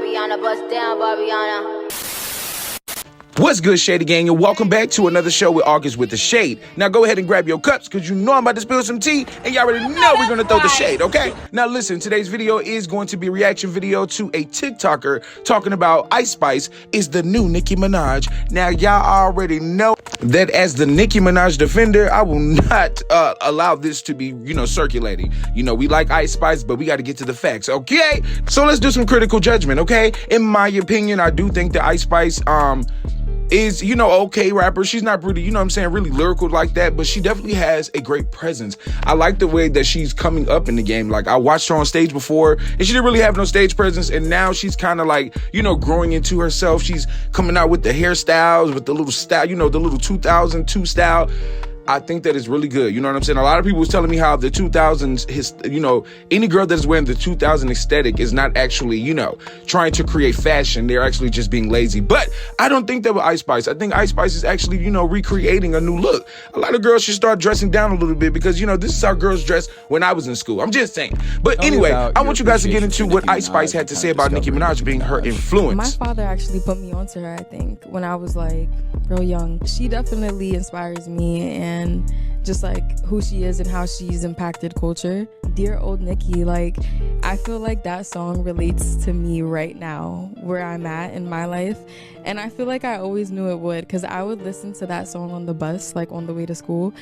Barbiana, bust down, Barbiana. What's good, Shady Gang, and welcome back to another show with August with the Shade. Now go ahead and grab your cups, because you know I'm about to spill some tea, and y'all already know we're going to throw the shade, okay? Now listen, today's video is going to be a reaction video to a TikToker talking about Ice Spice is the new Nicki Minaj. Now y'all already know that as the Nicki Minaj defender, I will not allow this to be, circulating. We like Ice Spice, but we got to get to the facts, okay? So let's do some critical judgment, okay? In my opinion, I do think that Ice Spice, is, okay rapper. She's not really, really lyrical like that, but she definitely has a great presence. I like the way that she's coming up in the game. Like, I watched her on stage before, and she didn't really have no stage presence, and now she's kind of like, growing into herself. She's coming out with the hairstyles, with the little style, the little 2002 style. I think that is really good. You know what I'm saying? A lot of people was telling me how the 2000s, any girl that is wearing the 2000 aesthetic is not actually, trying to create fashion. They're actually just being lazy. But I don't think that with Ice Spice. I think Ice Spice is actually, recreating a new look. A lot of girls should start dressing down a little bit because, this is how girls dress when I was in school. I'm just saying. But anyway, I want you guys to get into what Ice Spice had to say about Nicki Minaj being her influence. My father actually put me onto her, I think, when I was like real young. She definitely inspires me and just like who she is and how she's impacted culture. Dear old Nicki, like, I feel like that song relates to me right now, where I'm at in my life. And I feel like I always knew it would, because I would listen to that song on the bus, like on the way to school.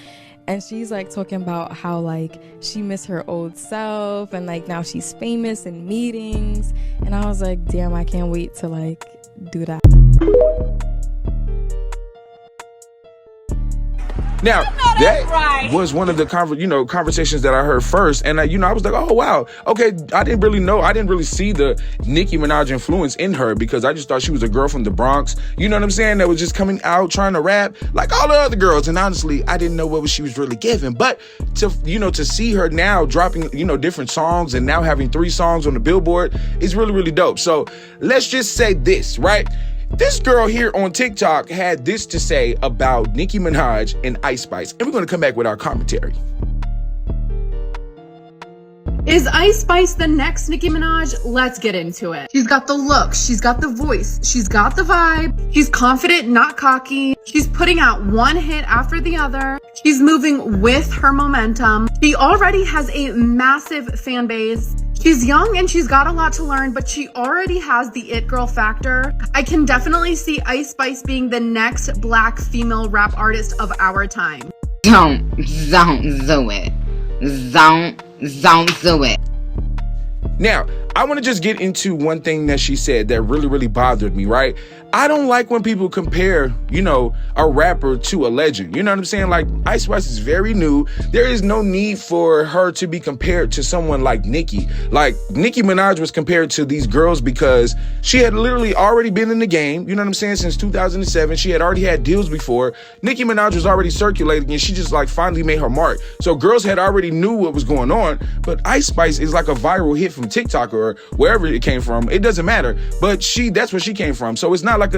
And she's like talking about how like she missed her old self and like now she's famous in meetings. And I was like, damn, I can't wait to like do that. Now, that was one of the conversations that I heard first. And, I was like, oh, wow. Okay, I didn't really see the Nicki Minaj influence in her because I just thought she was a girl from the Bronx. You know what I'm saying? That was just coming out trying to rap like all the other girls. And honestly, I didn't know what she was really giving. But to see her now dropping, different songs and now having 3 songs on the Billboard is really, really dope. So let's just say this, right? This girl here on TikTok had this to say about Nicki Minaj and Ice Spice, and we're going to come back with our commentary. Is Ice Spice the next Nicki Minaj? Let's get into it. She's got the look, she's got the voice, she's got the vibe, she's confident, not cocky, she's putting out one hit after the other, she's moving with her momentum, she already has a massive fan base, she's young and she's got a lot to learn, but she already has the it girl factor. I can definitely see Ice Spice being the next black female rap artist of our time. Don't do it. Don't do it. Now, I want to just get into one thing that she said that really, really bothered me, right? I don't like when people compare, a rapper to a legend. You know what I'm saying? Like, Ice Spice is very new. There is no need for her to be compared to someone like Nicki. Like, Nicki Minaj was compared to these girls because she had literally already been in the game, you know what I'm saying, since 2007. She had already had deals before. Nicki Minaj was already circulating, and she just, finally made her mark. So girls had already knew what was going on, but Ice Spice is like a viral hit from TikTok or wherever it came from. It doesn't matter, but that's where she came from. So it's not like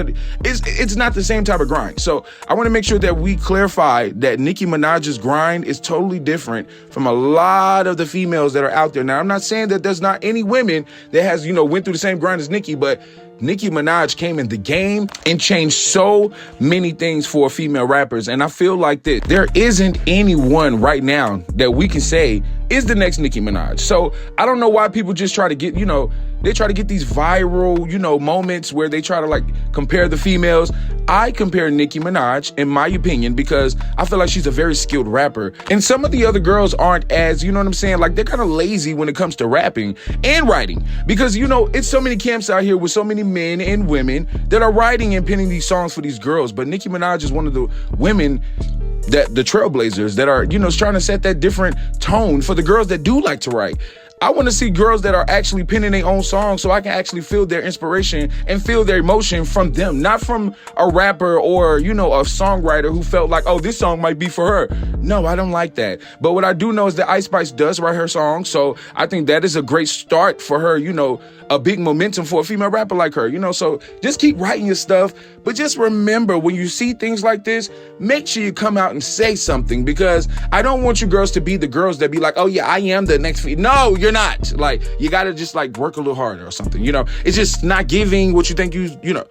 it's not the same type of grind. So I want to make sure that we clarify that Nicki Minaj's grind is totally different from a lot of the females that are out there. Now, I'm not saying that there's not any women that has, went through the same grind as Nicki, but Nicki Minaj came in the game and changed so many things for female rappers. And I feel like that there isn't anyone right now that we can say is the next Nicki Minaj. So I don't know why people just try to get, they try to get these viral, moments where they try to compare the females. I compare Nicki Minaj, in my opinion, because I feel like she's a very skilled rapper. And some of the other girls aren't as, they're kind of lazy when it comes to rapping and writing. Because, it's so many camps out here with so many men and women that are writing and penning these songs for these girls. But Nicki Minaj is one of the women that the trailblazers that are, trying to set that different tone for the girls that do like to write. I want to see girls that are actually penning their own songs so I can actually feel their inspiration and feel their emotion from them, not from a rapper or, a songwriter who felt like, oh, this song might be for her. No, I don't like that. But what I do know is that Ice Spice does write her songs, so I think that is a great start for her, a big momentum for a female rapper like her, so just keep writing your stuff. But just remember, when you see things like this, make sure you come out and say something, because I don't want you girls to be the girls that be like, oh yeah, I am the next. No, you're You're not. Like, you gotta just like work a little harder or something, you know? It's just not giving what you think you know.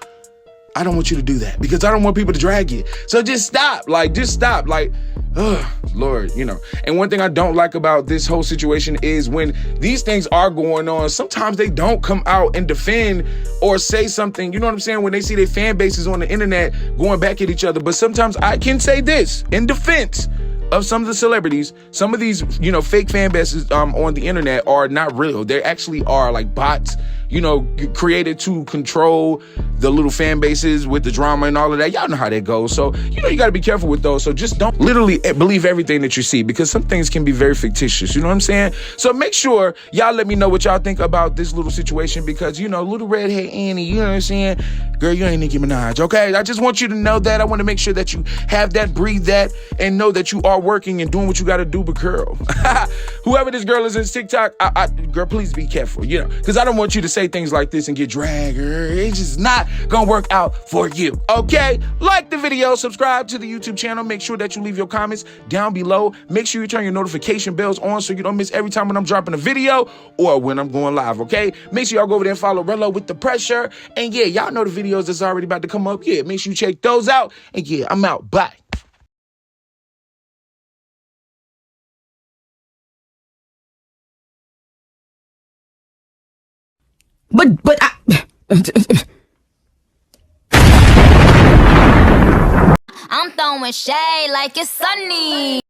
I don't want you to do that because I don't want people to drag you. So just stop. Like, just stop. Like, oh, Lord, you know. And one thing I don't like about this whole situation is when these things are going on, sometimes they don't come out and defend or say something, you know what I'm saying, when they see their fan bases on the internet going back at each other. But sometimes I can say this in defense of some of the celebrities. Some of these, you know, fake fan bases on the internet are not real. They actually are like bots, you know, created to control the little fan bases with the drama and all of that. Y'all know how that goes. So, you know, you got to be careful with those. So just don't literally believe everything that you see, because some things can be very fictitious. You know what I'm saying? So make sure y'all let me know what y'all think about this little situation, because, you know, little redhead Annie, you know what I'm saying? Girl, you ain't Nicki Minaj, okay? I just want you to know that. I want to make sure that you have that, breathe that, and know that you are working and doing what you got to do. But girl, whoever this girl is in TikTok, girl, please be careful, you know, because I don't want you to say things like this and get dragged. It's just not gonna work out for you, okay? Like the video, subscribe to the YouTube channel. Make sure that you leave your comments down below. Make sure you turn your notification bells on so you don't miss every time when I'm dropping a video or when I'm going live, okay? Make sure y'all go over there and follow Rello with the pressure. And yeah, y'all know the videos that's already about to come up. Yeah, make sure you check those out. And yeah, I'm out. Bye. But I... I'm throwing shade like it's sunny.